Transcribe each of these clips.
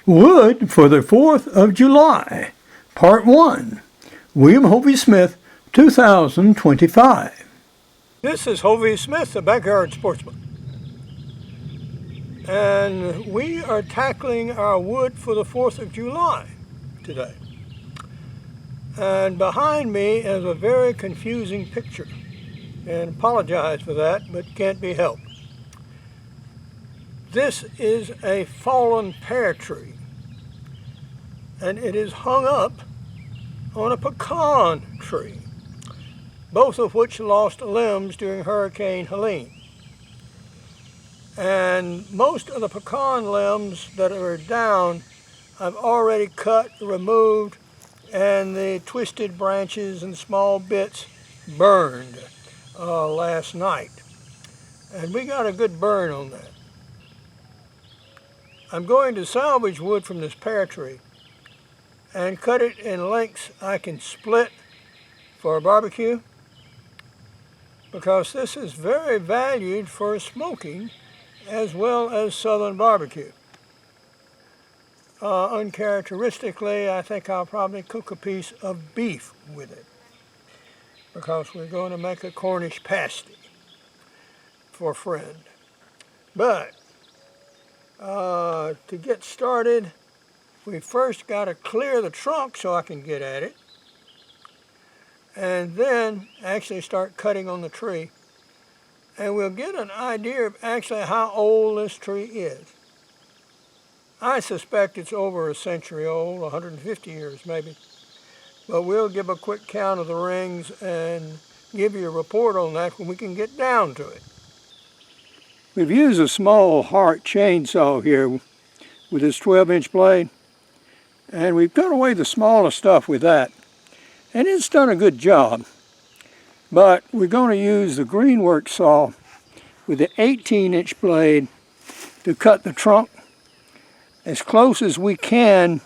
Wood for the 4th of July, Part 1, William Hovey Smith, 2025. This is Hovey Smith, the Backyard Sportsman. And we are tackling our wood for the 4th of July today. And behind me is a very confusing picture. And apologize for that, but can't be helped. This is a fallen pear tree. And it is hung up on a pecan tree, both of which lost limbs during Hurricane Helene. And most of the pecan limbs that are down I've already cut, removed, and the twisted branches and small bits burned last night. And we got a good burn on that. I'm going to salvage wood from this pear tree and cut it in lengths I can split for a barbecue, because this is very valued for smoking as well as southern barbecue. Uncharacteristically, I think I'll probably cook a piece of beef with it, because we're going to make a Cornish pasty for a friend. But to get started, we first got to clear the trunk so I can get at it, and then actually start cutting on the tree. And we'll get an idea of actually how old this tree is. I suspect it's over a century old, 150 years maybe. But we'll give a quick count of the rings and give you a report on that when we can get down to it. We've used a small Hart chainsaw here with this 12-inch blade. And we've cut away the smallest stuff with that. And it's done a good job. But we're going to use the greenwork saw with the 18-inch blade to cut the trunk as close as we can,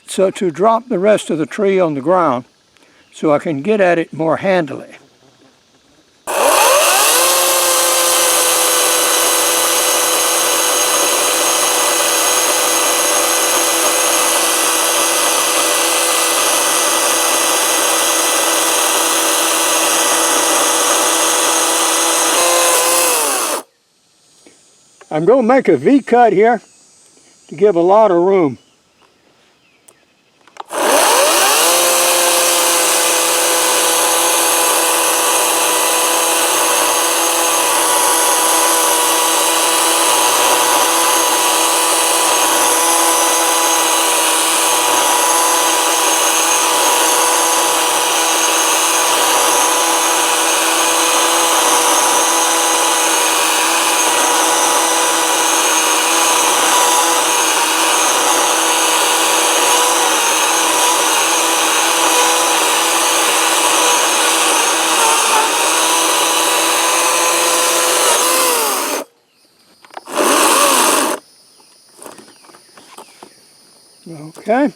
so to drop the rest of the tree on the ground so I can get at it more handily. I'm going to make a V-cut here to give a lot of room. Okay.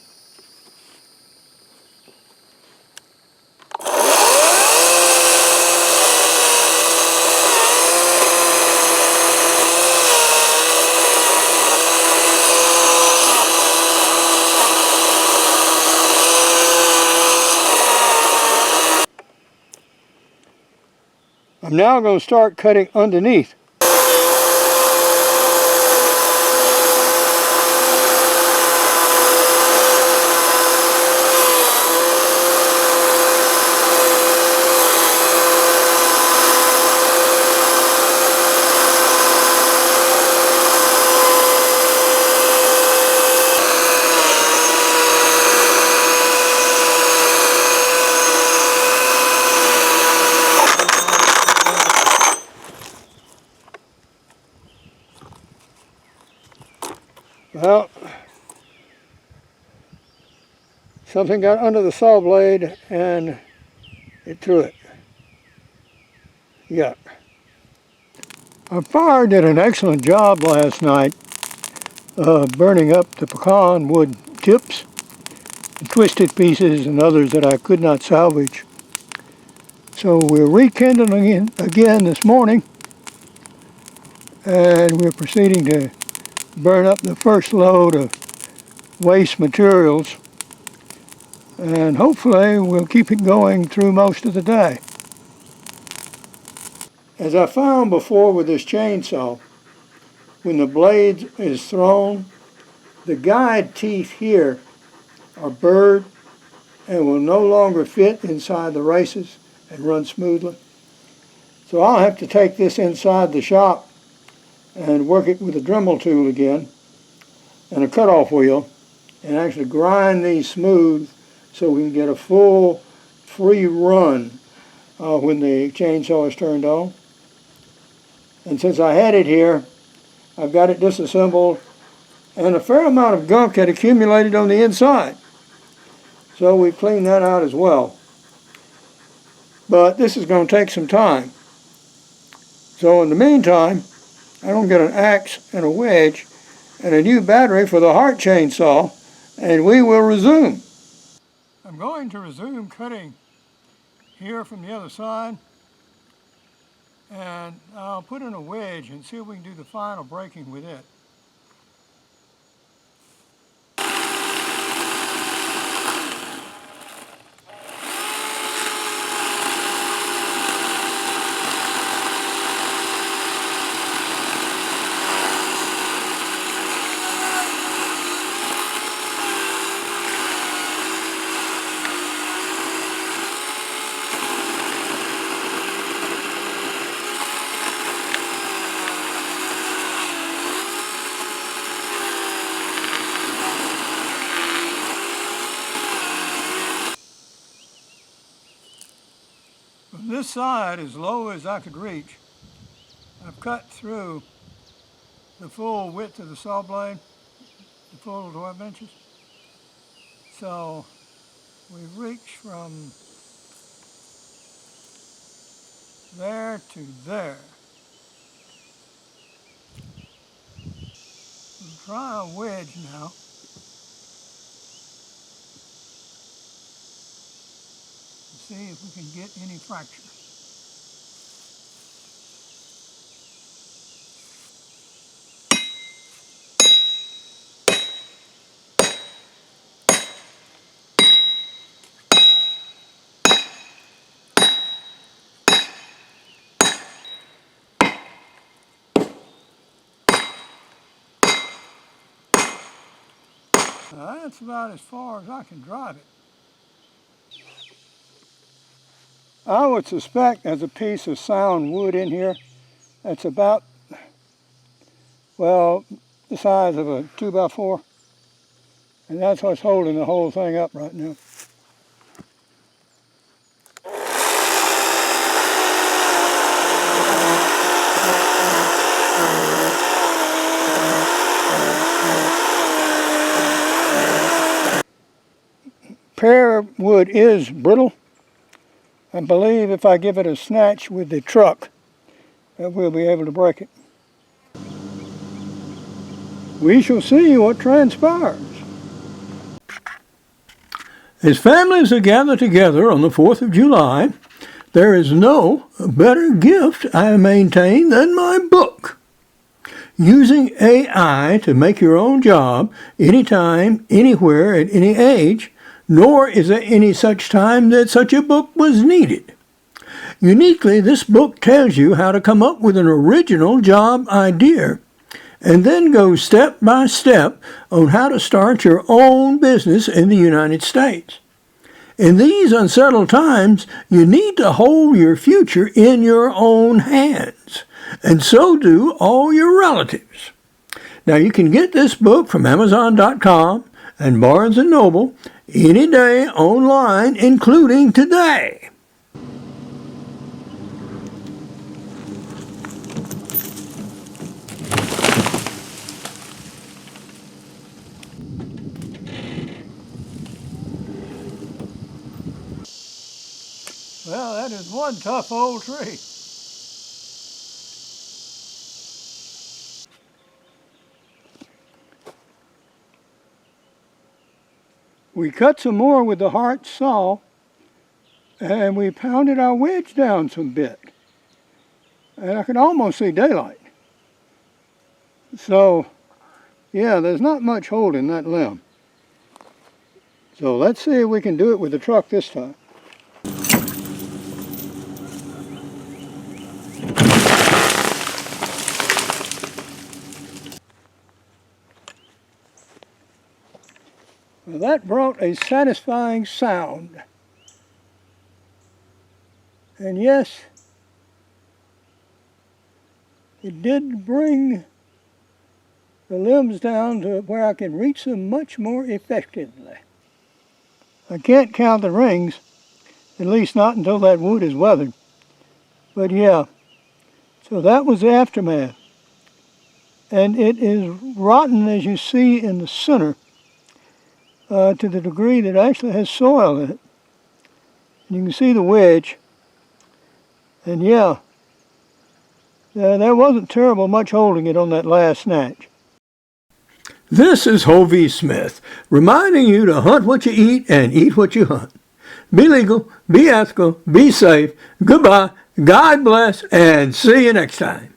I'm now going to start cutting underneath. Well, something got under the saw blade and it threw it. Yuck. Our fire did an excellent job last night burning up the pecan wood tips, and twisted pieces and others that I could not salvage. So we're rekindling again this morning, and we're proceeding to burn up the first load of waste materials, and hopefully we'll keep it going through most of the day. As I found before with this chainsaw, when the blade is thrown, the guide teeth here are burred and will no longer fit inside the races and run smoothly. So I'll have to take this inside the shop and work it with a Dremel tool again and a cutoff wheel and actually grind these smooth so we can get a full free run when the chainsaw is turned on. And since I had it here, I've got it disassembled and a fair amount of gunk had accumulated on the inside. So we cleaned that out as well. But this is going to take some time. So in the meantime, I'm going to get an axe and a wedge and a new battery for the heart chainsaw, and we will resume. I'm going to resume cutting here from the other side, and I'll put in a wedge and see if we can do the final breaking with it. From this side, as low as I could reach, I've cut through the full width of the saw blade, the full 12 inches. So we've reached from there to there. We'll try a wedge now. See if we can get any fracture. That's about as far as I can drive it. I would suspect there's a piece of sound wood in here that's about, well, the size of a 2x4. And that's what's holding the whole thing up right now. Pear wood is brittle. I believe if I give it a snatch with the truck, that we'll be able to break it. We shall see what transpires. As families are gathered together on the 4th of July, there is no better gift, I maintain, than my book. Using AI to make your own job anytime, anywhere, at any age, nor is there any such time that such a book was needed. Uniquely, this book tells you how to come up with an original job idea and then goes step by step on how to start your own business in the United States. In these unsettled times, you need to hold your future in your own hands, and so do all your relatives. Now, you can get this book from Amazon.com and Barnes & Noble any day online, including today. Well, that is one tough old tree. We cut some more with the heart saw, and we pounded our wedge down some bit. And I could almost see daylight. So Yeah, there's not much holding that limb. So let's see if we can do it with the truck this time. Well, that brought a satisfying sound. And yes, it did bring the limbs down to where I can reach them much more effectively. I can't count the rings, at least not until that wood is weathered. But yeah, so that was the aftermath. And it is rotten, as you see in the center, to the degree that it actually has soil in it. And you can see the wedge. And yeah, there wasn't terrible much holding it on that last snatch. This is Hovey Smith, reminding you to hunt what you eat and eat what you hunt. Be legal, be ethical, be safe. Goodbye, God bless, and see you next time.